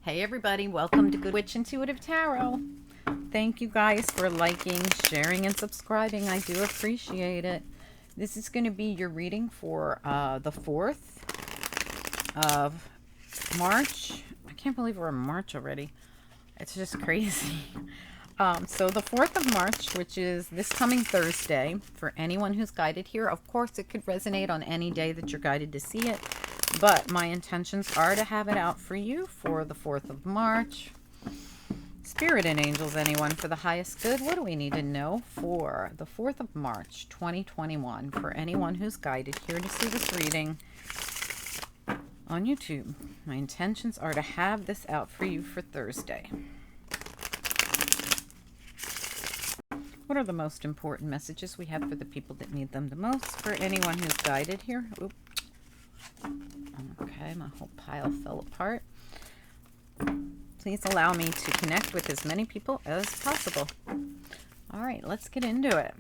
Hey everybody, welcome to Good Witch Intuitive Tarot. Thank you guys for liking, sharing, and subscribing. I do appreciate it. This is going to be your reading for the 4th of March. I can't believe we're in March already. It's just crazy. So the 4th of March, which is this coming Thursday, for anyone who's guided here. Of course, it could resonate on any day that you're guided to see it. But my intentions are to have it out for you for the 4th of March. Spirit and angels, anyone, for the highest good. What do we need to know for the 4th of March, 2021, for anyone who's guided here to see this reading on YouTube? My intentions are to have this out for you for Thursday. What are the most important messages we have for the people that need them the most? For anyone who's guided here. Oop. Okay, my whole pile fell apart. Please allow me to connect with as many people as possible. All right, let's get into it.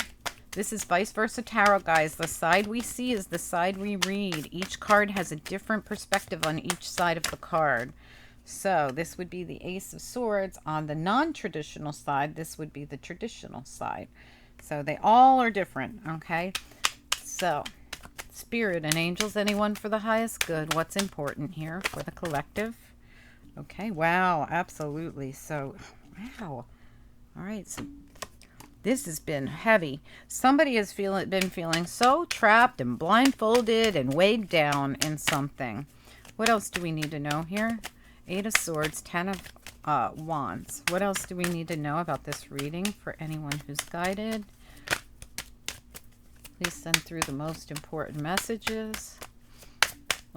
This is Vice Versa Tarot, guys. The side we see is the side we read. Each card has a different perspective on each side of the card. So this would be the Ace of Swords. On the non-traditional side, this would be the traditional side. So they all are different, okay? So Spirit and angels, anyone for the highest good. What's important here for the collective? Okay, wow, absolutely. So, wow. All right, so this has been heavy. Somebody has been feeling so trapped and blindfolded and weighed down in something. What else do we need to know here? 8 of Swords, 10 of Wands. What else do we need to know about this reading for anyone who's guided? Please send through the most important messages.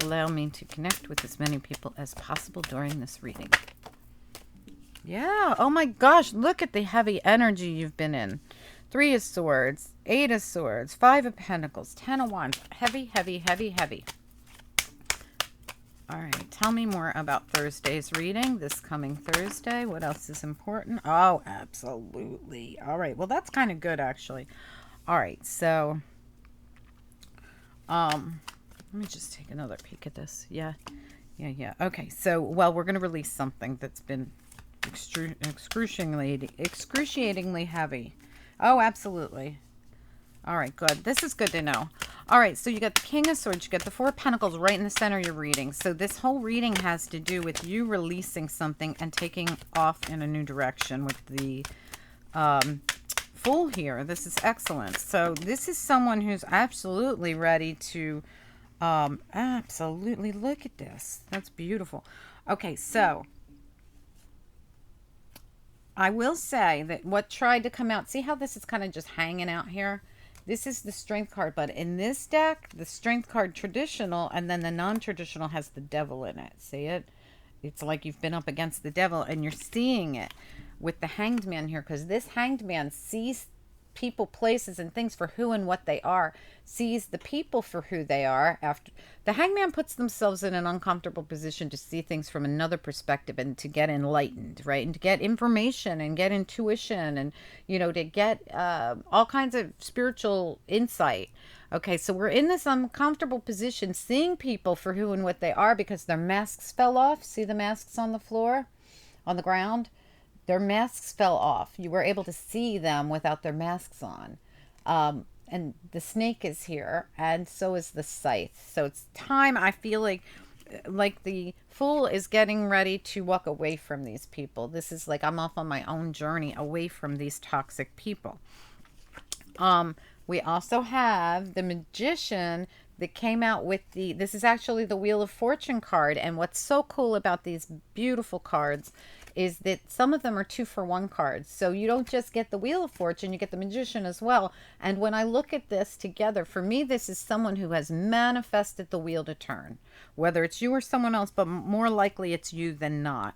Allow me to connect with as many people as possible during this reading. Yeah, oh my gosh, look at the heavy energy you've been in. 3 of Swords, 8 of Swords, 5 of Pentacles, 10 of Wands. Heavy, heavy, heavy, heavy. All right, tell me more about Thursday's reading, this coming Thursday. What else is important? Oh, absolutely. All right, well, that's kind of good, actually. All right, so let me just take another peek at this. Yeah. Okay, so, well, we're going to release something that's been excruciatingly heavy. Oh, absolutely. All right, good. This is good to know. All right, so you got the King of Swords, you got the 4 of Pentacles right in the center of your reading. So this whole reading has to do with you releasing something and taking off in a new direction with the Fool here. This is excellent. So this is someone who's absolutely ready to absolutely look at this. That's beautiful. Okay, so I will say that what tried to come out, see how this is kind of just hanging out here? This is the Strength card, but in this deck, the Strength card traditional and then the non-traditional has the Devil in it. See it? It's like you've been up against the devil and you're seeing it with the Hanged Man here, because this Hanged Man sees people, places, and things for who and what they are, sees the people for who they are. After the Hangman puts themselves in an uncomfortable position to see things from another perspective and to get enlightened, right? And to get information and get intuition and, you know, to get all kinds of spiritual insight. Okay, so we're in this uncomfortable position, seeing people for who and what they are because their masks fell off. See the masks on the floor, on the ground? Their masks fell off. You were able to see them without their masks on. And the snake is here, and so is the scythe. So it's time, I feel like the Fool is getting ready to walk away from these people. This is like I'm off on my own journey away from these toxic people. We also have the Magician that came out with this is actually the Wheel of Fortune card. And what's so cool about these beautiful cards is that some of them are 2-for-1 cards. So you don't just get the Wheel of Fortune, you get the Magician as well. And when I look at this together, for me, this is someone who has manifested the wheel to turn. Whether it's you or someone else, but more likely it's you than not.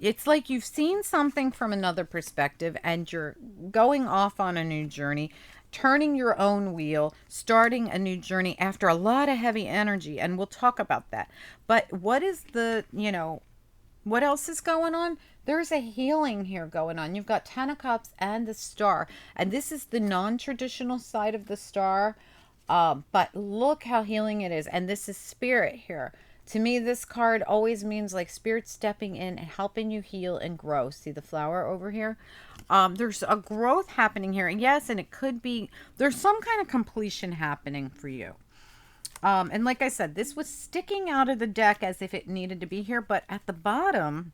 It's like you've seen something from another perspective and you're going off on a new journey, turning your own wheel, starting a new journey after a lot of heavy energy. And we'll talk about that. But what is the, what else is going on? There's a healing here going on. You've got 10 of Cups and the Star. And this is the non-traditional side of the Star. But look how healing it is. And this is Spirit here. To me, this card always means like spirit stepping in and helping you heal and grow. See the flower over here? There's a growth happening here. Yes, and it could be, there's some kind of completion happening for you. And like I said, this was sticking out of the deck as if it needed to be here, but at the bottom,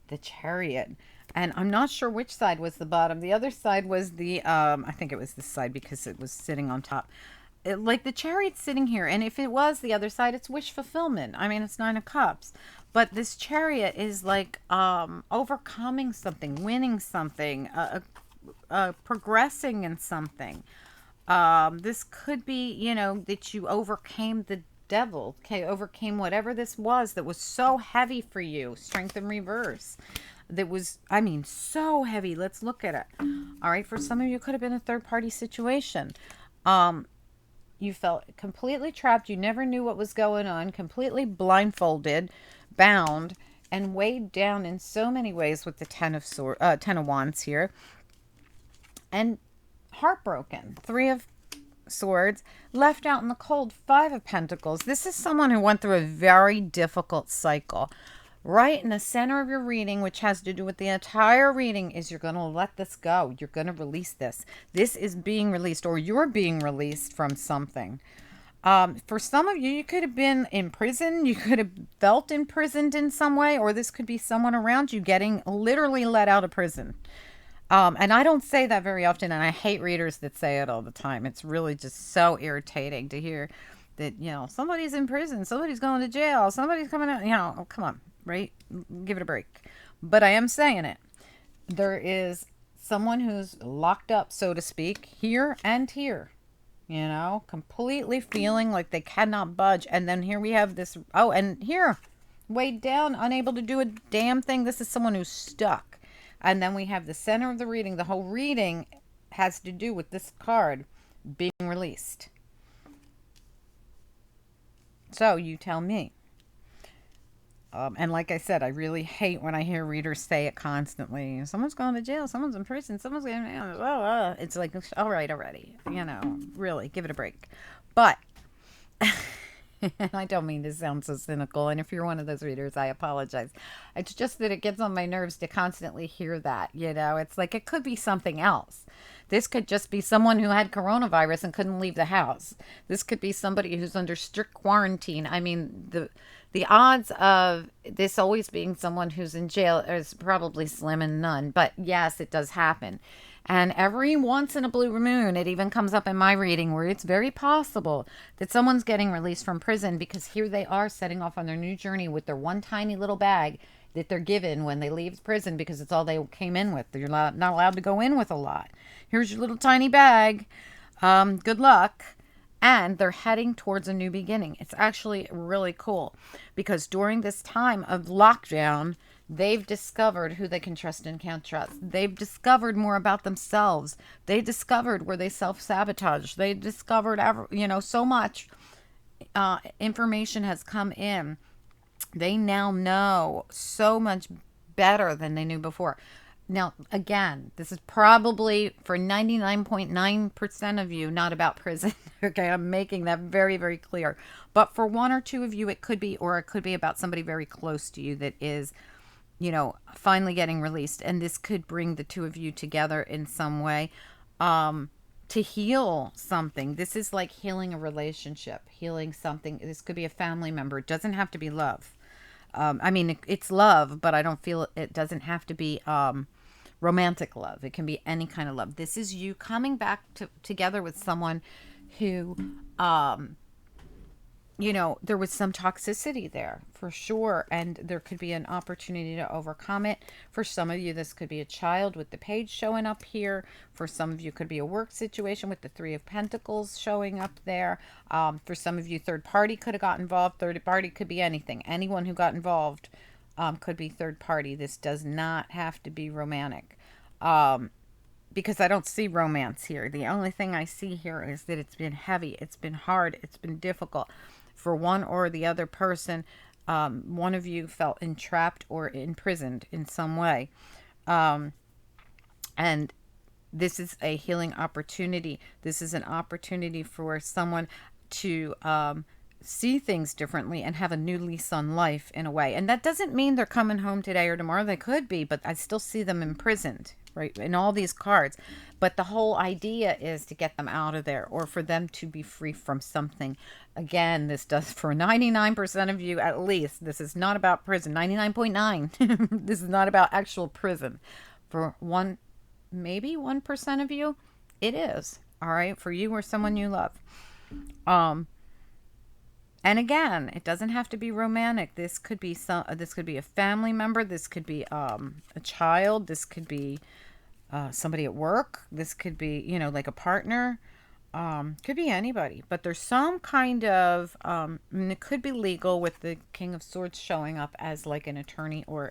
the Chariot. And I'm not sure which side was the bottom. The other side was the, I think it was this side because it was sitting on top. Like the Chariot's sitting here. And if it was the other side, it's wish fulfillment. I mean, it's Nine of Cups. But this Chariot is like overcoming something, winning something, progressing in something. This could be, you know, that you overcame the devil, okay, overcame whatever this was that was so heavy for you. Strength in reverse. That was, I mean, so heavy. Let's look at it. All right, for some of you, it could have been a third party situation. You felt completely trapped. You never knew what was going on, completely blindfolded, bound, and weighed down in so many ways with the Ten of Wands here. And heartbroken. Three of Swords, left out in the cold. Five of Pentacles. This is someone who went through a very difficult cycle. Right in the center of your reading, which has to do with the entire reading, is you're going to let this go. You're going to release this. This is being released, or you're being released from something. For some of you, you could have been in prison. You could have felt imprisoned in some way, or this could be someone around you getting literally let out of prison. And I don't say that very often, and I hate readers that say it all the time. It's really just so irritating to hear that, you know, somebody's in prison, somebody's going to jail, somebody's coming out, you know, oh, come on, right? Give it a break. But I am saying it. There is someone who's locked up, so to speak, here and here, you know, completely feeling like they cannot budge. And then here we have this, oh, and here, weighed down, unable to do a damn thing. This is someone who's stuck. And then we have the center of the reading. The whole reading has to do with this card being released. So you tell me. And like I said, I really hate when I hear readers say it constantly. Someone's going to jail. Someone's in prison. Someone's going to... It's like, all right, already. You know, really, give it a break. But... And I don't mean to sound so cynical. And if you're one of those readers, I apologize. It's just that it gets on my nerves to constantly hear that. You know, it's like it could be something else. This could just be someone who had coronavirus and couldn't leave the house. This could be somebody who's under strict quarantine. I mean, the odds of this always being someone who's in jail is probably slim and none. But yes, it does happen. And every once in a blue moon, it even comes up in my reading where it's very possible that someone's getting released from prison because here they are setting off on their new journey with their one tiny little bag that they're given when they leave prison because it's all they came in with. You're not allowed to go in with a lot. Here's your little tiny bag. Good luck. And they're heading towards a new beginning. It's actually really cool because during this time of lockdown, they've discovered who they can trust and can't trust. They've discovered more about themselves. They discovered where they self-sabotage. They discovered, so much information has come in. They now know so much better than they knew before. Now, again, this is probably for 99.9% of you not about prison. Okay, I'm making that very, very clear. But for one or two of you, it could be, or it could be about somebody very close to you that is, finally getting released. And this could bring the two of you together in some way to heal something. This is like healing a relationship, healing something. This could be a family member. It doesn't have to be love. It's love, but I don't feel it doesn't have to be romantic love. It can be any kind of love. This is you coming back together with someone who, there was some toxicity there for sure. And there could be an opportunity to overcome it. For some of you, this could be a child with the page showing up here. For some of you, it could be a work situation with the Three of Pentacles showing up there. For some of you, third party could have got involved. Third party could be anything. Anyone who got involved could be third party. This does not have to be romantic. Because I don't see romance here. The only thing I see here is that it's been heavy. It's been hard. It's been difficult. For one or the other person, one of you felt entrapped or imprisoned in some way. And this is a healing opportunity. This is an opportunity for someone to see things differently and have a new lease on life in a way. And that doesn't mean they're coming home today or tomorrow. They could be, but I still see them imprisoned, right, in all these cards. But the whole idea is to get them out of there, or for them to be free from something. Again, this does for 99% of you at least. This is not about prison. 99.9. This is not about actual prison. For one, maybe 1% of you, it is. All right, for you or someone you love. And again, it doesn't have to be romantic. This could be this could be a family member. This could be a child. This could be somebody at work. This could be, you know, like a partner. Could be anybody. But there's some kind of, and it could be legal with the King of Swords showing up as like an attorney or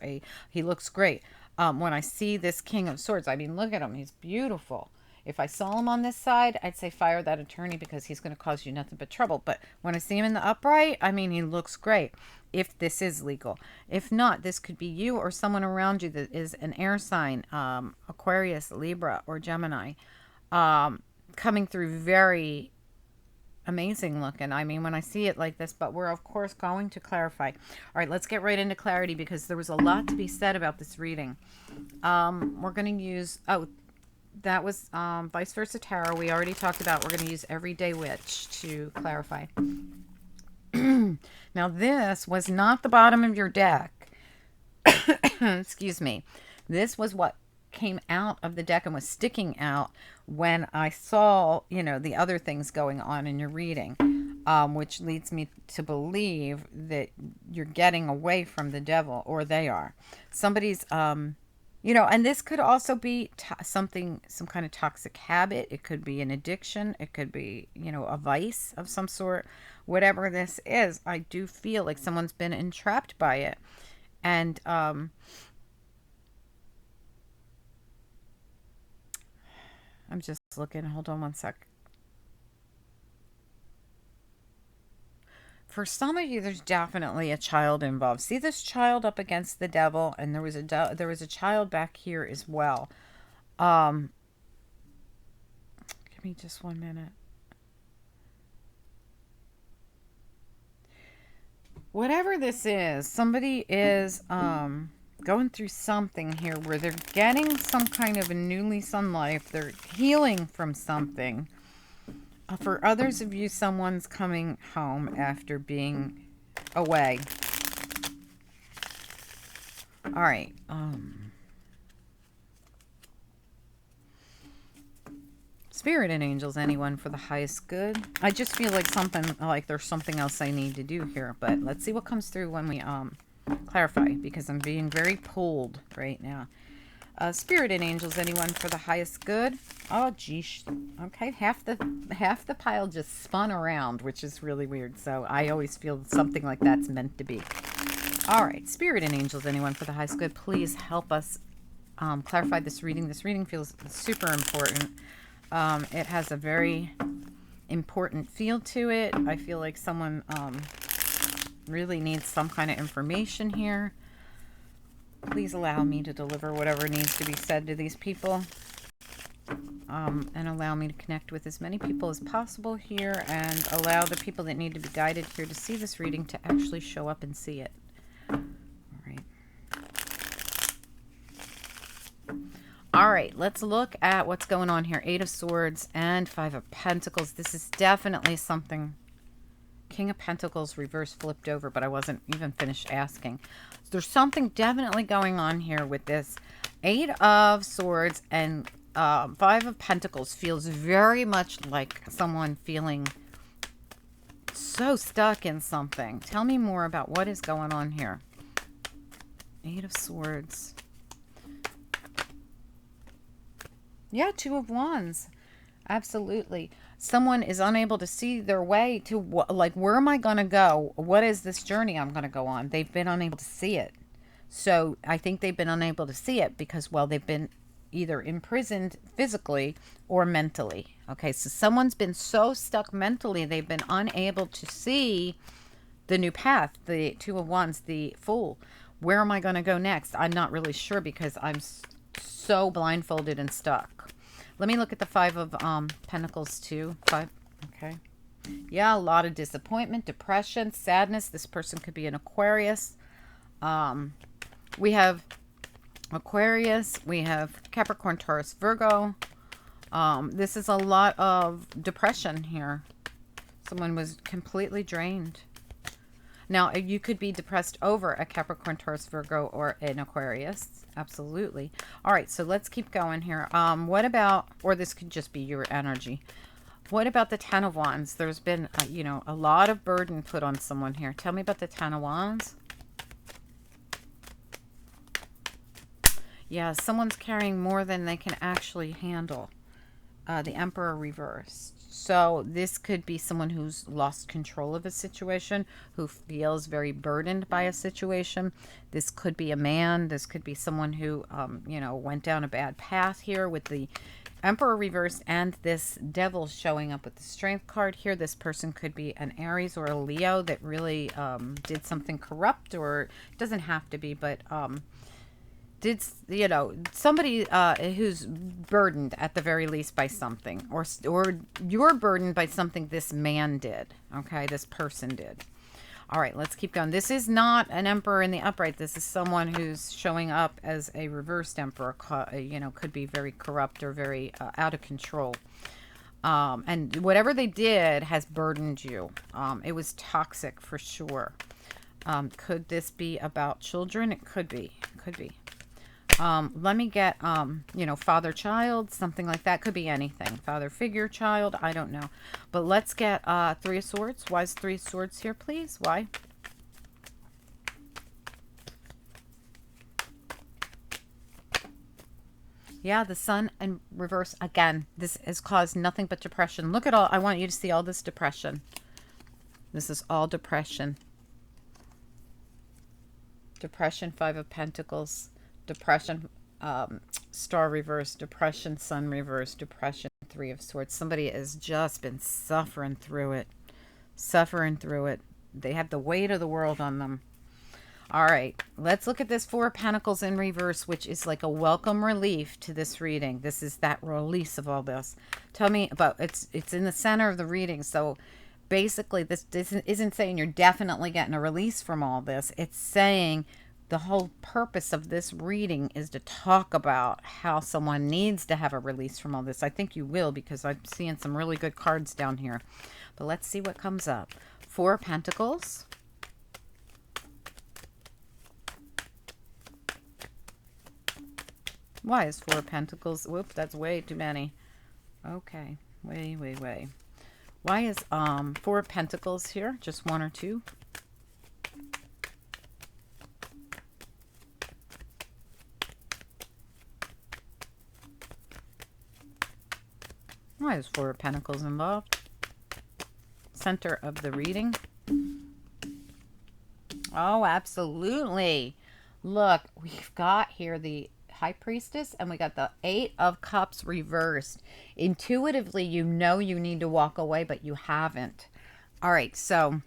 he looks great. When I see this King of Swords, I mean, look at him. He's beautiful. If I saw him on this side, I'd say fire that attorney because he's going to cause you nothing but trouble. But when I see him in the upright, I mean, he looks great if this is legal. If not, this could be you or someone around you that is an air sign, Aquarius, Libra, or Gemini, coming through very amazing looking. I mean, when I see it like this, but we're of course going to clarify. All right, let's get right into clarity because there was a lot to be said about this reading. We're going to use, that was Vice Versa Tarot. We already talked about we're going to use Everyday Witch to clarify. Now, this was not the bottom of your deck. Excuse me. This was what came out of the deck and was sticking out when I saw, you know, the other things going on in your reading, which leads me to believe that you're getting away from the devil, or they are. Somebody's... you know, and this could also be some kind of toxic habit. It could be an addiction. It could be, you know, a vice of some sort. Whatever this is, I do feel like someone's been entrapped by it. And I'm just looking. Hold on one sec. For some of you, there's definitely a child involved. See this child up against the devil, and there was a child back here as well. Give me just 1 minute. Whatever this is, somebody is going through something here where they're getting some kind of a new lease on life. They're healing from something. For others of you, someone's coming home after being away. All right. Spirit and angels, anyone for the highest good? I just feel like there's something else I need to do here, but let's see what comes through when we clarify, because I'm being very pulled right now. Spirit and angels, anyone for the highest good? Oh, geez. Okay, half the pile just spun around, which is really weird. So I always feel something like that's meant to be. All right, spirit and angels, anyone for the highest good? Please help us clarify this reading. This reading feels super important. It has a very important feel to it. I feel like someone really needs some kind of information here. Please allow me to deliver whatever needs to be said to these people, and allow me to connect with as many people as possible here, and allow the people that need to be guided here to see this reading to actually show up and see it. All right. All right, let's look at what's going on here. 8 of Swords and 5 of Pentacles. This is definitely something. King of Pentacles reverse flipped over, but I wasn't even finished asking. So there's something definitely going on here with this 8 of Swords and 5 of Pentacles. Feels very much like someone feeling so stuck in something. Tell me more about what is going on here. 8 of Swords. Yeah, 2 of Wands. Absolutely. Someone is unable to see their way to like, where am I going to go? What is this journey I'm going to go on? They've been unable to see it. So I think they've been unable to see it because, well, they've been either imprisoned physically or mentally. Okay, so someone's been so stuck mentally, they've been unable to see the new path, the 2 of Wands, the Fool. Where am I going to go next? I'm not really sure because I'm so blindfolded and stuck. Let me look at the 5 of Pentacles too. 5. Okay. Yeah, a lot of disappointment, depression, sadness. This person could be an Aquarius. Um, we have Aquarius. We have Capricorn, Taurus, Virgo. This is a lot of depression here. Someone was completely drained. Now, you could be depressed over a Capricorn, Taurus, Virgo, or an Aquarius. Absolutely. All right, so let's keep going here. What about, or this could just be your energy. What about the Ten of Wands? There's been, a lot of burden put on someone here. Tell me about the Ten of Wands. Yeah, someone's carrying more than they can actually handle. The Emperor reversed. So this could be someone who's lost control of a situation, who feels very burdened by a situation. This could be a man. This could be someone who, went down a bad path here with the Emperor reversed and this Devil showing up with the Strength card here. This person could be an Aries or a Leo that really did something corrupt, or it doesn't have to be, but did somebody who's burdened at the very least by something, or you're burdened by something this man did. Okay, this person did. All right, let's keep going. This is not an Emperor in the upright. This is someone who's showing up as a reversed Emperor. Could be very corrupt or very out of control. And whatever they did has burdened you. It was toxic for sure. Could this be about children? It could be. Could be. Let me get, father, child, something like that. Could be anything. Father figure, child, I don't know. But let's get Three of Swords. Why is Three of Swords here, please? Why? Yeah, the Sun in reverse again. This has caused nothing but depression. Look at all, I want you to see all this depression. This is all depression. Depression, Five of Pentacles. Depression, Star reverse, depression, Sun reverse, depression, Three of Swords. Somebody has just been suffering through it. Suffering through it. They have the weight of the world on them. All right, let's look at this Four of Pentacles in reverse, which is like a welcome relief to this reading. This is that release of all this. Tell me about, it's in the center of the reading, so basically this isn't saying you're definitely getting a release from all this. It's saying the whole purpose of this reading is to talk about how someone needs to have a release from all this. I think you will, because I'm seeing some really good cards down here. But let's see what comes up. Four of Pentacles. Why is Four of Pentacles? Whoop, that's way too many. Okay, way. Why is Four of Pentacles here? Just one or two? Why is Four of Pentacles involved? Center of the reading. Oh, absolutely. Look, we've got here the High Priestess, and we got the Eight of Cups reversed. Intuitively, you know you need to walk away, but you haven't. All right, so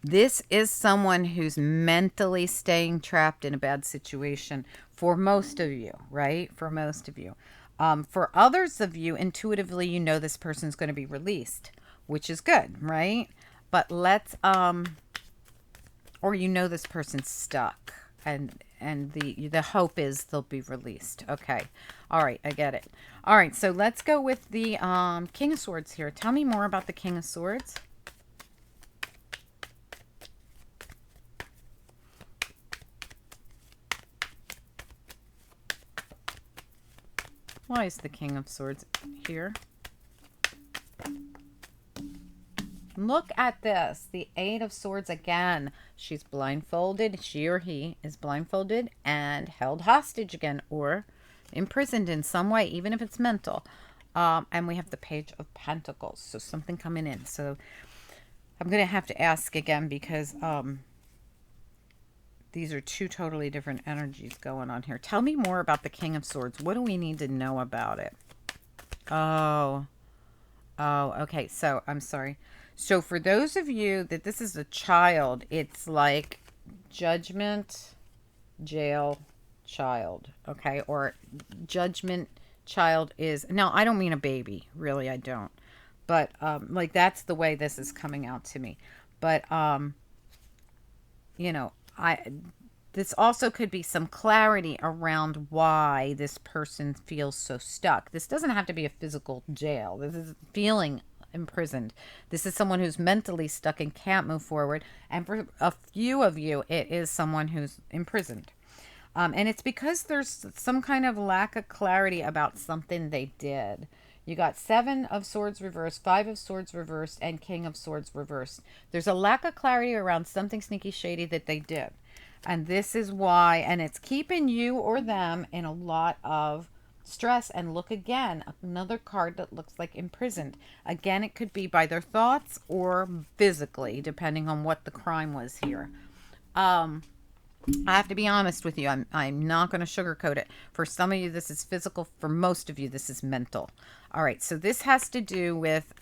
this is someone who's mentally staying trapped in a bad situation for most of you, right? For most of you. For others of you, intuitively, you know this person's going to be released, which is good, right? But let's, or you know this person's stuck, and the hope is they'll be released. Okay. All right, I get it. All right, so let's go with the King of Swords here. Tell me more about the King of Swords. Why is the King of Swords here? Look at this. The Eight of Swords again. She's blindfolded. She or he is blindfolded and held hostage again, or imprisoned in some way, even if it's mental. And we have the Page of Pentacles. So something coming in. So I'm going to have to ask again, because these are two totally different energies going on here. Tell me more about the King of Swords. What do we need to know about it? Oh, okay. So I'm sorry. So for those of you that this is a child, it's like judgment, jail, child. Okay. Or judgment, child is, no, I don't mean a baby. Really, I don't. But like that's the way this is coming out to me. But you know, I this also could be some clarity around why this person feels so stuck. This doesn't have to be a physical jail. This is feeling imprisoned. This is someone who's mentally stuck and can't move forward. And for a few of you, it is someone who's imprisoned. And it's because there's some kind of lack of clarity about something they did. You got Seven of Swords reversed, Five of Swords reversed, and King of Swords reversed. There's a lack of clarity around something sneaky shady that they did. And this is why, and it's keeping you or them in a lot of stress. And look again, another card that looks like imprisoned. Again, it could be by their thoughts or physically, depending on what the crime was here. I have to be honest with you. I'm not going to sugarcoat it. For some of you, this is physical. For most of you, this is mental. All right. So this has to do with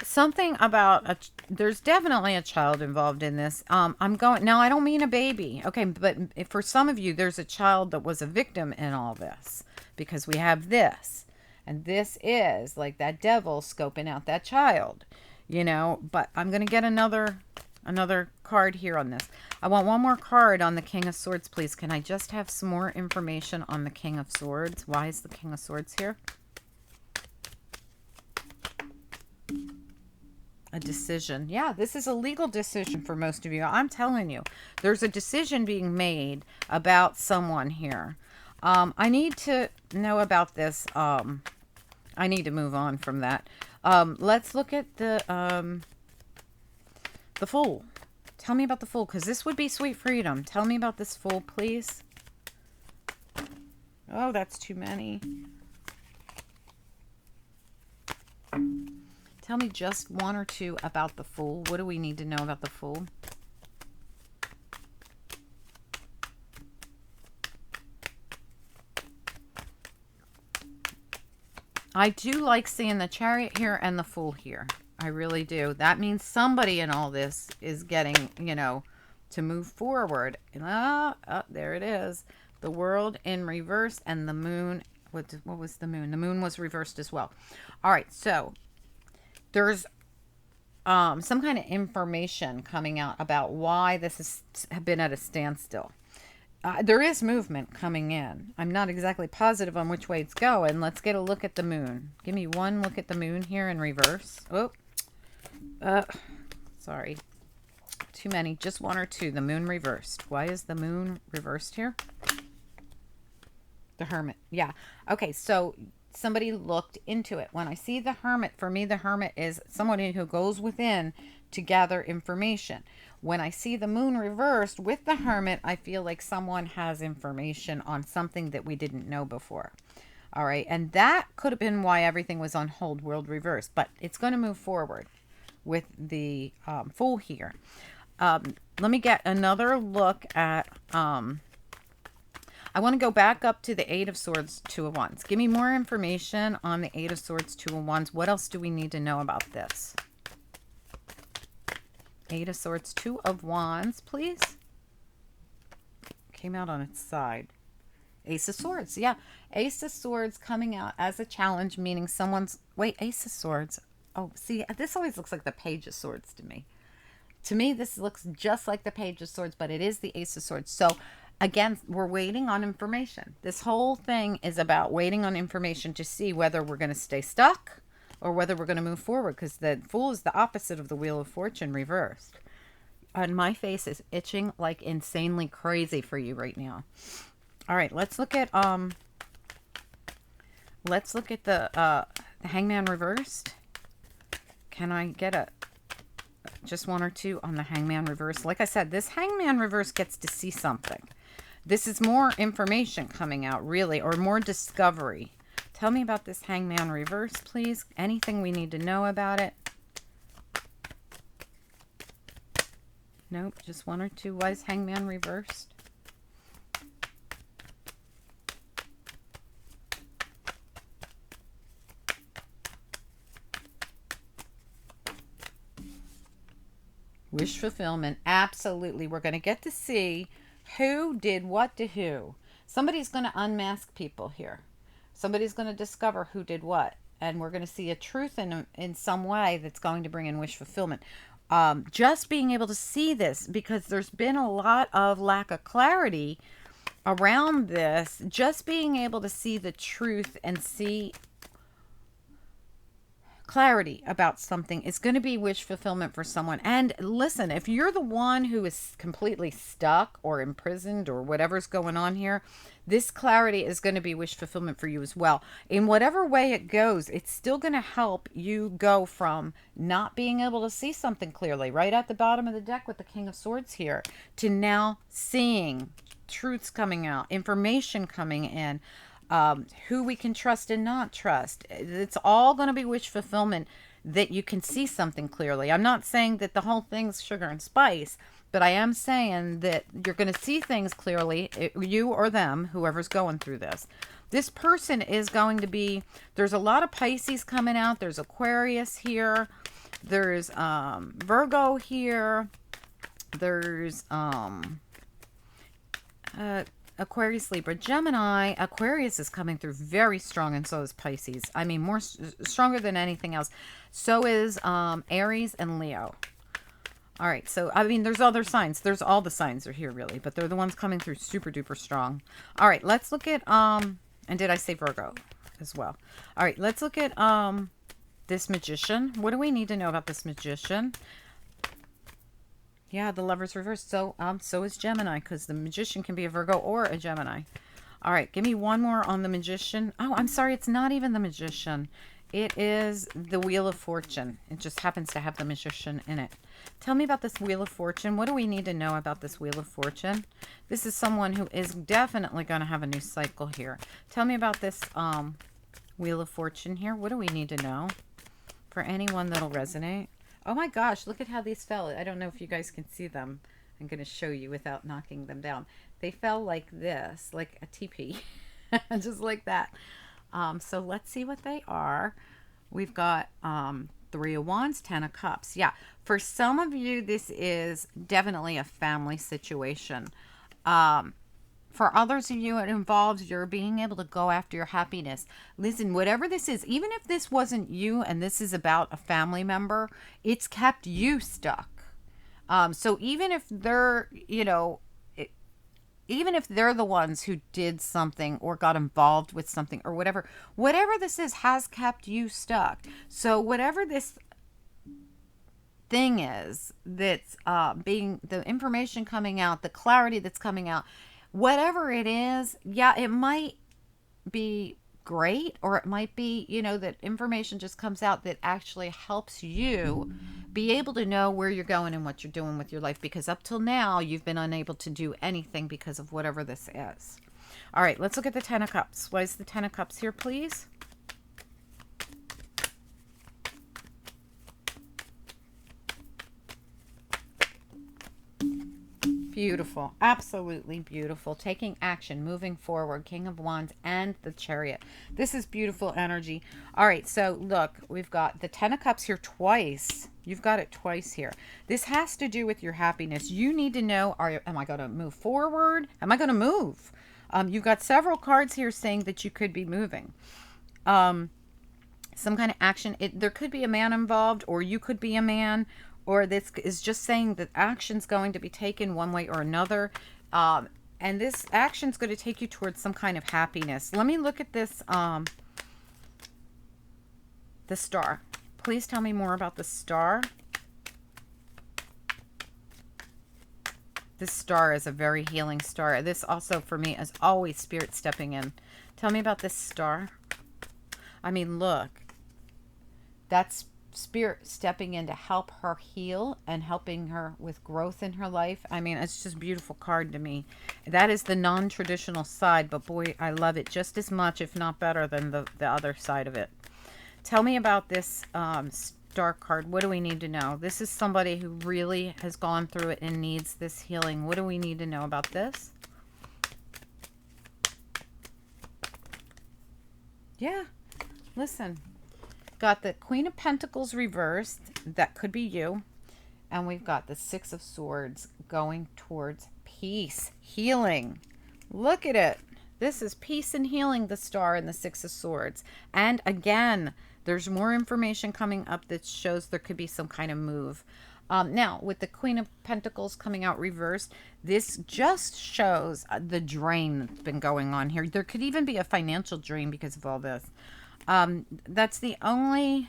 something about there's definitely a child involved in this. I'm going now. I don't mean a baby. Okay. But for some of you, there's a child that was a victim in all this, because we have this, and this is like that devil scoping out that child, you know. But I'm going to get another card here on this. I want one more card on the King of Swords, please. Can I just have some more information on the King of Swords? Why is the King of Swords here? A decision. Yeah, this is a legal decision for most of you. I'm telling you, there's a decision being made about someone here. I need to know about this. I need to move on from that. Let's look at the Fool. Tell me about the Fool, because this would be sweet freedom. Tell me about this Fool, please. Oh, that's too many. Tell me just one or two about the Fool. What do we need to know about the Fool? I do like seeing the Chariot here and the Fool here. I really do. That means somebody in all this is getting, you know, to move forward. Oh, there it is. The World in reverse and the Moon. What was the Moon? The Moon was reversed as well. All right. So there's some kind of information coming out about why this has been at a standstill. There is movement coming in. I'm not exactly positive on which way it's going. Let's get a look at the Moon. Give me one look at the Moon here in reverse. Oh. Sorry, too many. Just one or two. The Moon reversed. Why is the Moon reversed here? The Hermit. Yeah. Okay. So somebody looked into it. When I see the Hermit, for me, the Hermit is somebody who goes within to gather information. When I see the Moon reversed with the Hermit, I feel like someone has information on something that we didn't know before. All right. And that could have been why everything was on hold, World reversed, but it's going to move forward with the Fool here. Let me get another look at, I want to go back up to the Eight of Swords, Two of Wands. Give me more information on the Eight of Swords, Two of Wands. What else do we need to know about this? Eight of Swords, Two of Wands, please. Came out on its side. Ace of Swords, yeah. Ace of Swords coming out as a challenge, meaning someone's... Wait, Ace of Swords. Oh, see, this always looks like the Page of Swords to me. To me, this looks just like the Page of Swords, but it is the Ace of Swords. So, again, we're waiting on information. This whole thing is about waiting on information to see whether we're going to stay stuck or whether we're going to move forward, because the Fool is the opposite of the Wheel of Fortune reversed. And my face is itching like insanely crazy for you right now. All right, let's look at the Hangman reversed. Can I get just one or two on the Hangman reverse? Like I said, this Hangman reverse gets to see something. This is more information coming out, really, or more discovery. Tell me about this Hangman reverse, please. Anything we need to know about it? Nope, just one or two. Why is Hangman reversed? Wish fulfillment. Absolutely. We're going to get to see who did what to who. Somebody's going to unmask people here. Somebody's going to discover who did what. and we're going to see a truth in some way that's going to bring in wish fulfillment. Just being able to see this, because there's been a lot of lack of clarity around this, just being able to see the truth and see clarity about something is going to be wish fulfillment for someone. And listen, if you're the one who is completely stuck or imprisoned or whatever's going on here, this clarity is going to be wish fulfillment for you as well. In whatever way it goes, it's still going to help you go from not being able to see something clearly, right at the bottom of the deck with the King of Swords here, to now seeing truths coming out, information coming in, who we can trust and not trust. It's all going to be wish fulfillment that you can see something clearly. I'm not saying that the whole thing's sugar and spice, but I am saying that you're going to see things clearly, you or them, whoever's going through this. This person is going to be, there's a lot of Pisces coming out. There's Aquarius here. There's Virgo here. There's Aquarius, Libra, Gemini. Aquarius is coming through very strong, and so is Pisces. I mean, more stronger than anything else. So is Aries and Leo. All right, so I mean, there's other signs. There's all the signs are here really, but they're the ones coming through super duper strong. All right, let's look at and did I say Virgo as well? All right, let's look at this Magician. What do we need to know about this Magician? Yeah, the Lover's reverse. So is Gemini, because the Magician can be a Virgo or a Gemini. All right, give me one more on the Magician. Oh, I'm sorry, it's not even the Magician. It is the Wheel of Fortune. It just happens to have the Magician in it. Tell me about this Wheel of Fortune. What do we need to know about this Wheel of Fortune? This is someone who is definitely going to have a new cycle here. Tell me about this Wheel of Fortune here. What do we need to know for anyone that'll resonate? Oh my gosh, look at how these fell. I don't know if you guys can see them. I'm going to show you without knocking them down. They fell like this, like a teepee, just like that. So let's see what they are. We've got Three of Wands, Ten of Cups. Yeah, for some of you, this is definitely a family situation. For others of you, it involves your being able to go after your happiness. Listen, whatever this is, even if this wasn't you and this is about a family member, it's kept you stuck. So even if they're, even if they're the ones who did something or got involved with something or whatever this is has kept you stuck. So whatever this thing is that's being, the information coming out, the clarity that's coming out, whatever it is, yeah, it might be great, or it might be, that information just comes out that actually helps you be able to know where you're going and what you're doing with your life, because up till now you've been unable to do anything because of whatever this is. All right, let's look at the Ten of Cups. Why is the Ten of Cups here, please? Beautiful. Absolutely beautiful. Taking action, moving forward. King of Wands and the Chariot. This is beautiful energy. All right, so look, we've got the Ten of Cups here twice. You've got it twice here. This has to do with your happiness. You need to know, am I going to move forward? Am I going to move? You've got several cards here saying that you could be moving. Some kind of action. There could be a man involved, or you could be a man, or this is just saying that action's going to be taken one way or another. And this action's going to take you towards some kind of happiness. Let me look at this, the Star. Please tell me more about the Star. This Star is a very healing star. This also, for me, is always Spirit stepping in. Tell me about this Star. I mean, look. That's Spirit stepping in to help her heal and helping her with growth in her life. I mean, it's just a beautiful card to me. That is the non-traditional side, but boy, I love it just as much, if not better, than the other side of it. Tell me about this Star card. What do we need to know? This is somebody who really has gone through it and needs this healing. What do we need to know about this? Yeah, listen. Got the Queen of Pentacles reversed. That could be you. And we've got the Six of Swords going towards peace, healing. Look at it. This is peace and healing, the Star and the Six of Swords. And again, there's more information coming up that shows there could be some kind of move. Now, with the Queen of Pentacles coming out reversed, this just shows the drain that's been going on here. There could even be a financial drain because of all this. That's the only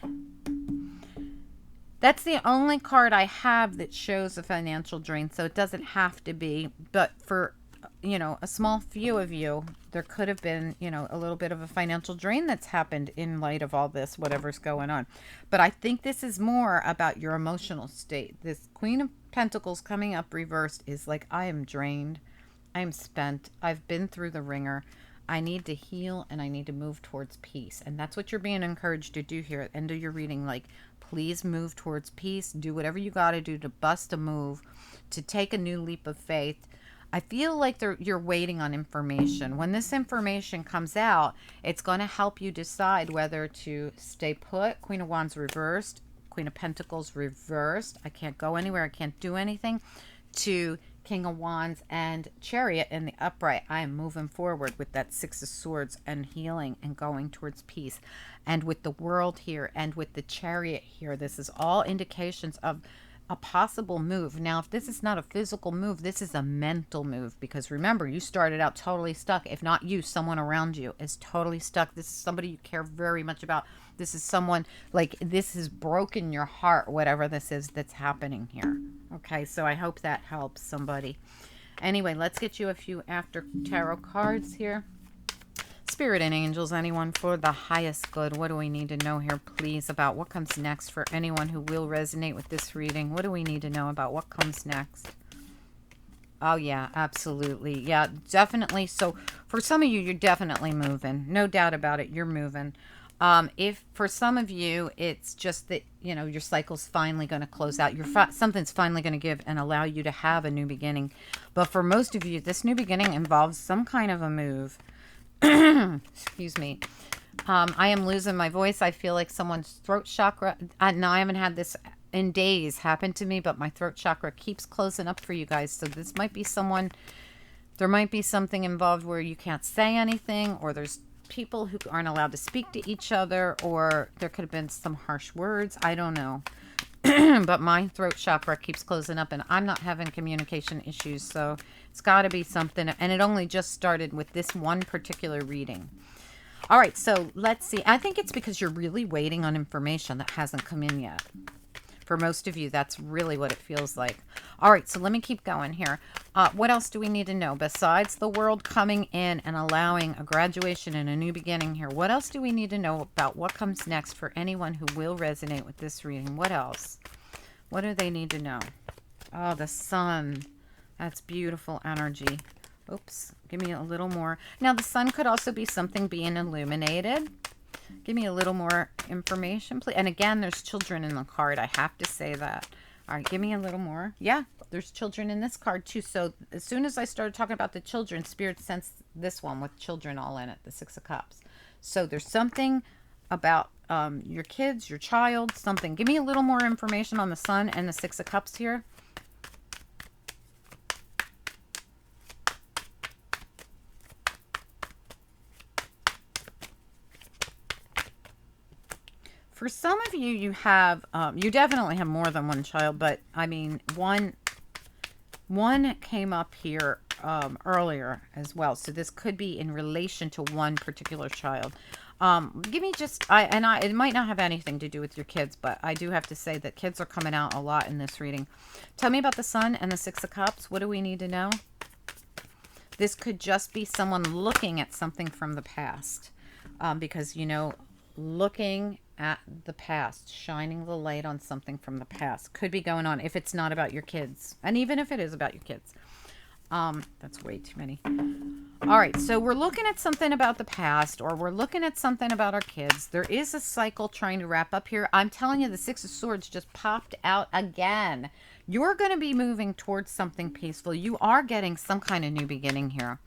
card I have that shows a financial drain, so it doesn't have to be. But for, you know, a small few of you, there could have been, you know, a little bit of a financial drain that's happened in light of all this, whatever's going on. But I think this is more about your emotional state. This Queen of Pentacles coming up reversed is like, I am drained. I am spent. I've been through the ringer. I need to heal and I need to move towards peace. And that's what you're being encouraged to do here at the end of your reading. Like, please move towards peace. Do whatever you got to do to bust a move, to take a new leap of faith. I feel like you're waiting on information. When this information comes out, it's going to help you decide whether to stay put. Queen of Wands reversed. Queen of Pentacles reversed. I can't go anywhere. I can't do anything. To King of Wands and Chariot in the upright. I am moving forward with that Six of Swords and healing and going towards peace. And with the World here and with the Chariot here, this is all indications of a possible move. Now, if this is not a physical move, this is a mental move, because remember, you started out totally stuck. If not you, someone around you is totally stuck. This is somebody you care very much about. This is someone, like, this has broken your heart, whatever this is that's happening here. Okay, so I hope that helps somebody. Anyway, let's get you a few after tarot cards here. Spirit and angels, anyone for the highest good. What do we need to know here, please, about what comes next for anyone who will resonate with this reading? What do we need to know about what comes next? Oh, yeah, absolutely. Yeah, definitely. So for some of you, you're definitely moving. No doubt about it. You're moving. If for some of you, it's just that, you know, your cycle's finally going to close out. Something's finally going to give and allow you to have a new beginning. But for most of you, this new beginning involves some kind of a move. Excuse me. I am losing my voice. I feel like someone's throat chakra. No, I haven't had this in days happen to me, but my throat chakra keeps closing up for you guys. So this might be someone, there might be something involved where you can't say anything, or there's people who aren't allowed to speak to each other, or there could have been some harsh words. I don't know. But my throat chakra keeps closing up and I'm not having communication issues. So it's got to be something. And it only just started with this one particular reading. All right, so let's see. I think it's because you're really waiting on information that hasn't come in yet. For most of you, that's really what it feels like. All right, so let me keep going here. What else do we need to know? Besides the World coming in and allowing a graduation and a new beginning here, what else do we need to know about what comes next for anyone who will resonate with this reading? What else? What do they need to know? Oh, the Sun. That's beautiful energy. Oops, give me a little more. Now, the Sun could also be something being illuminated. Give me a little more information, please. And again, there's children in the card. I have to say that. All right, give me a little more. Yeah, there's children in this card too. So as soon as I started talking about the children, Spirit sensed this one with children all in it, the Six of Cups. So there's something about your kids, your child, something. Give me a little more information on the Sun and the Six of Cups here. For some of you, you have, you definitely have more than one child, but I mean, one came up here earlier as well. So this could be in relation to one particular child. Give me just, it might not have anything to do with your kids, but I do have to say that kids are coming out a lot in this reading. Tell me about the Sun and the Six of Cups. What do we need to know? This could just be someone looking at something from the past, because, you know, looking at the past, shining the light on something from the past could be going on if it's not about your kids. And even if it is about your kids, that's way too many. All right, so we're looking at something about the past, or we're looking at something about our kids. There is a cycle trying to wrap up here. I'm telling you, the Six of Swords just popped out again. You're going to be moving towards something peaceful. You are getting some kind of new beginning here.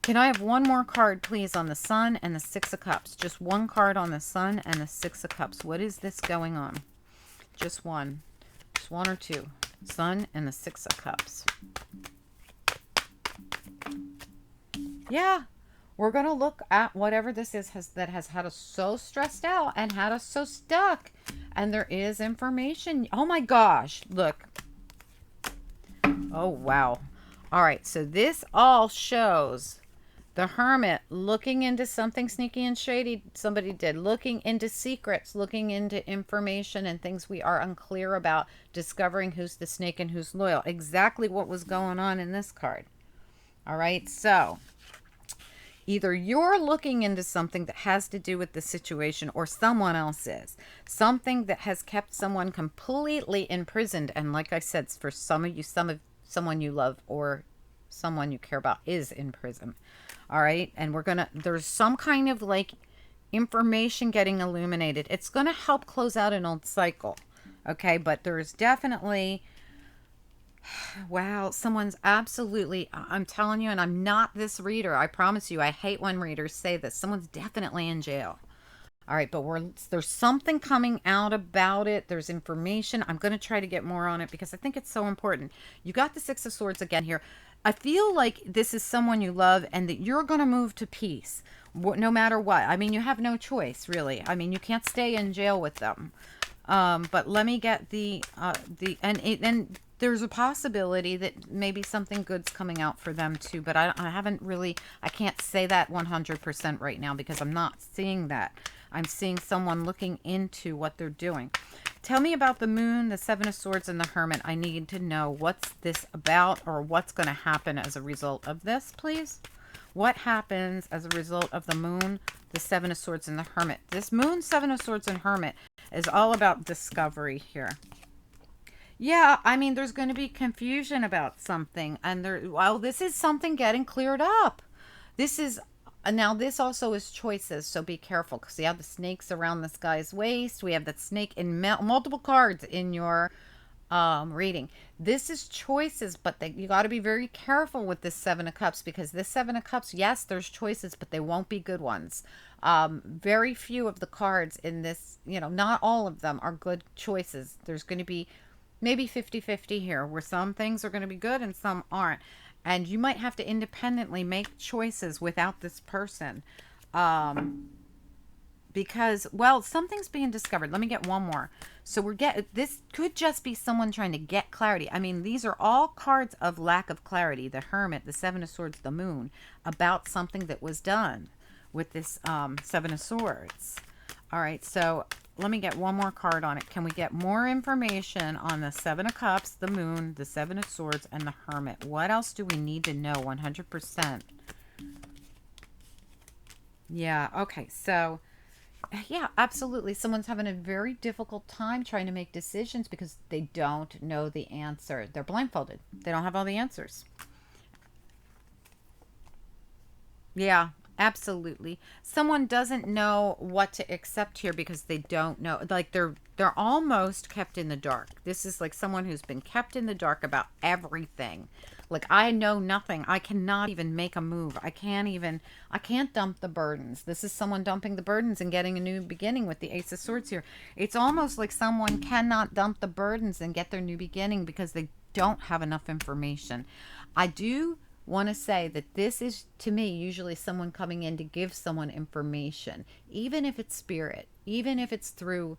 Can I have one more card, please, on the Sun and the Six of Cups? Just one card on the Sun and the Six of Cups. What is this going on? Just one. Just one or two. Sun and the Six of Cups. Yeah. We're going to look at whatever this is that has had us so stressed out and had us so stuck. And there is information. Oh my gosh. Look. Oh, wow. All right. So this all shows the hermit looking into something sneaky and shady somebody did, looking into secrets, looking into information and things we are unclear about, discovering who's the snake and who's loyal. Exactly what was going on in this card. All right. So either you're looking into something that has to do with the situation or someone else is. Something that has kept someone completely imprisoned. And like I said, for some of you, someone you love or someone you care about is in prison. All right. And there's some kind of like information getting illuminated. It's going to help close out an old cycle. Okay. But there's definitely, wow, someone's absolutely, I'm telling you, and I'm not this reader. I promise you, I hate when readers say this. Someone's definitely in jail. All right, but there's something coming out about it. There's information. I'm going to try to get more on it because I think it's so important. You got the Six of Swords again here. I feel like this is someone you love and that you're going to move to peace no matter what. I mean, you have no choice, really. I mean, you can't stay in jail with them. But let me get and there's a possibility that maybe something good's coming out for them too, but I haven't really, I can't say that 100% right now because I'm not seeing that. I'm seeing someone looking into what they're doing. Tell me about the moon, the Seven of Swords, and the Hermit. I need to know what's this about or what's going to happen as a result of this, please. What happens as a result of the moon, the Seven of Swords, and the Hermit? This moon, Seven of Swords, and Hermit is all about discovery here. Yeah, I mean, there's going to be confusion about something, and this is something getting cleared up. This is now. This also is choices, so be careful because you have the snakes around this guy's waist. We have that snake in multiple cards in your reading. This is choices, but you got to be very careful with this Seven of Cups because this Seven of Cups, yes, there's choices, but they won't be good ones. Very few of the cards in this, not all of them are good choices. There's going to be maybe 50-50 here where some things are going to be good and some aren't. And you might have to independently make choices without this person. Because, well, something's being discovered. Let me get one more. So this could just be someone trying to get clarity. I mean, these are all cards of lack of clarity. The Hermit, the Seven of Swords, the Moon, about something that was done with this Seven of Swords. All right, so let me get one more card on it. Can we get more information on the Seven of Cups, the Moon, the Seven of Swords, and the Hermit? What else do we need to know 100%? Yeah, okay, so yeah, absolutely. Someone's having a very difficult time trying to make decisions because they don't know the answer. They're blindfolded. They don't have all the answers. Yeah, absolutely. Someone doesn't know what to accept here because they don't know. Like they're almost kept in the dark. This is like someone who's been kept in the dark about everything. Like I know nothing. I cannot even make a move. I can't dump the burdens. This is someone dumping the burdens and getting a new beginning with the Ace of Swords here. It's almost like someone cannot dump the burdens and get their new beginning because they don't have enough information. I do want to say that this is to me usually someone coming in to give someone information, even if it's spirit, even if it's through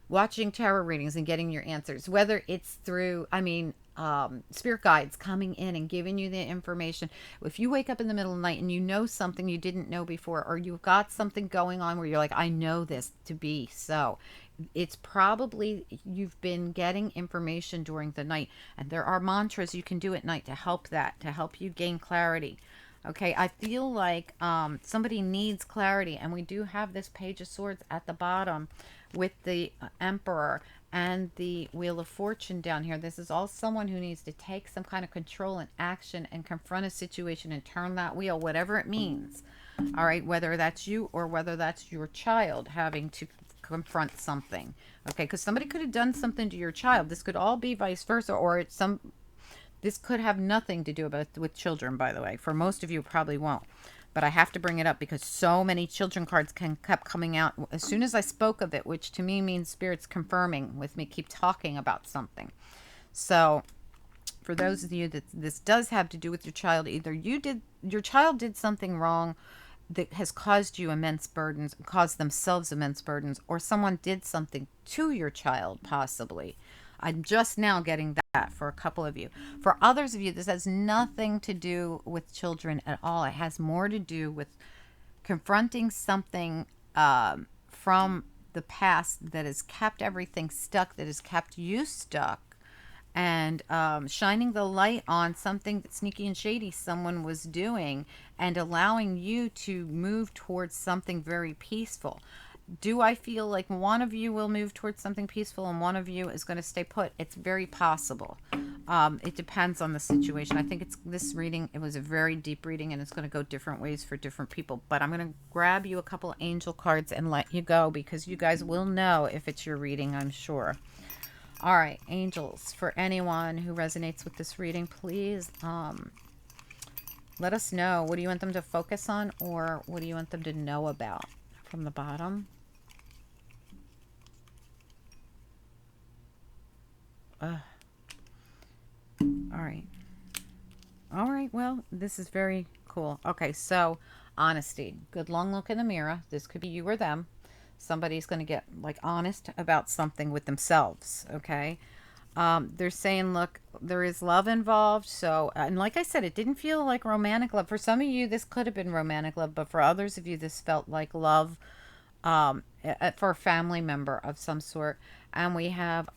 watching tarot readings and getting your answers, whether it's through, spirit guides coming in and giving you the information. If you wake up in the middle of the night and you know something you didn't know before, or you've got something going on where you're like, I know this to be so, it's probably you've been getting information during the night, and there are mantras you can do at night to help you gain clarity. Okay, I feel like somebody needs clarity, and we do have this Page of Swords at the bottom with the Emperor and the Wheel of Fortune down here. This is all someone who needs to take some kind of control and action and confront a situation and turn that wheel, whatever it means. All right, whether that's you or whether that's your child having to confront something. Okay, because somebody could have done something to your child. This could all be vice versa, or this could have nothing to do with children, by the way. For most of you, it probably won't. But I have to bring it up because so many children cards kept coming out as soon as I spoke of it, which to me means spirits confirming with me, keep talking about something. So for those of you that this does have to do with your child, either your child did something wrong that has caused you immense burdens, caused themselves immense burdens, or someone did something to your child, possibly. I'm just now getting that for a couple of you. For others of you, this has nothing to do with children at all. It has more to do with confronting something from the past that has kept everything stuck, that has kept you stuck, and shining the light on something that sneaky and shady someone was doing and allowing you to move towards something very peaceful. Do I feel like one of you will move towards something peaceful and one of you is going to stay put? It's very possible. It depends on the situation. I think it's this reading, it was a very deep reading and it's going to go different ways for different people. But I'm going to grab you a couple of angel cards and let you go because you guys will know if it's your reading, I'm sure. All right, angels, for anyone who resonates with this reading, please let us know. What do you want them to focus on, or what do you want them to know about? From the bottom. All right. All right, well, this is very cool. Okay, so honesty. Good long look in the mirror. This could be you or them. Somebody's going to get like honest about something with themselves. Okay. They're saying, look, there is love involved. So, and like I said, it didn't feel like romantic love. For some of you, this could have been romantic love, but for others of you, this felt like love for a family member of some sort. And we have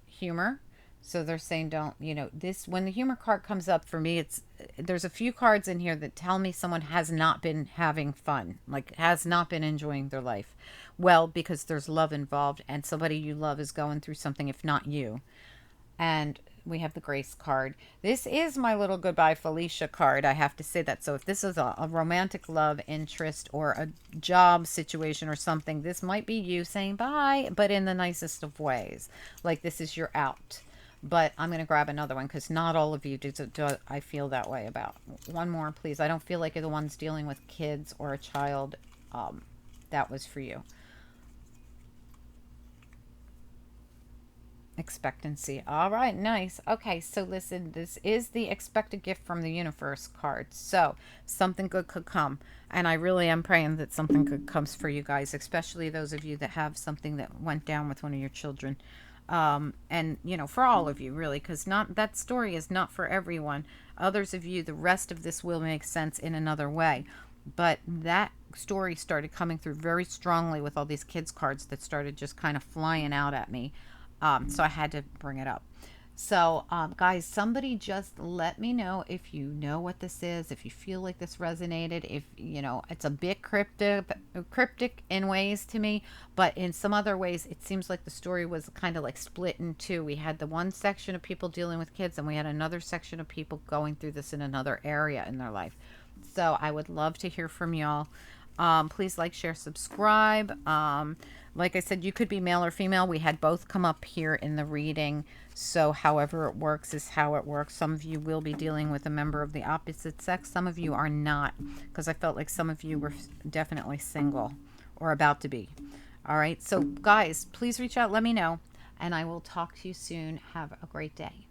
humor. So they're saying, don't, this, when the humor card comes up for me, there's a few cards in here that tell me someone has not been having fun, like has not been enjoying their life. Well, because there's love involved and somebody you love is going through something, if not you. And we have the grace card. This is my little goodbye Felicia card. I have to say that. So if this is a romantic love interest or a job situation or something, this might be you saying bye, but in the nicest of ways. Like this is your out. But I'm going to grab another one because not all of you do I feel that way about. One more, please. I don't feel like you're the ones dealing with kids or a child. That was for you. Expectancy. All right, nice. Okay, so listen, this is the expected gift from the universe card. So something good could come. And I really am praying that something good comes for you guys, especially those of you that have something that went down with one of your children. And for all of you really, because not that story is not for everyone. Others of you, the rest of this will make sense in another way, but that story started coming through very strongly with all these kids cards that started just kind of flying out at me. So I had to bring it up. So, guys, somebody just let me know if you know what this is, if you feel like this resonated, if, it's a bit cryptic in ways to me, but in some other ways, it seems like the story was kind of like split in two. We had the one section of people dealing with kids, and we had another section of people going through this in another area in their life. So I would love to hear from y'all. Please like, share, subscribe. Like I said, you could be male or female. We had both come up here in the reading. So however it works is how it works. Some of you will be dealing with a member of the opposite sex. Some of you are not, because I felt like some of you were definitely single or about to be. All right. So guys, please reach out. Let me know. And I will talk to you soon. Have a great day.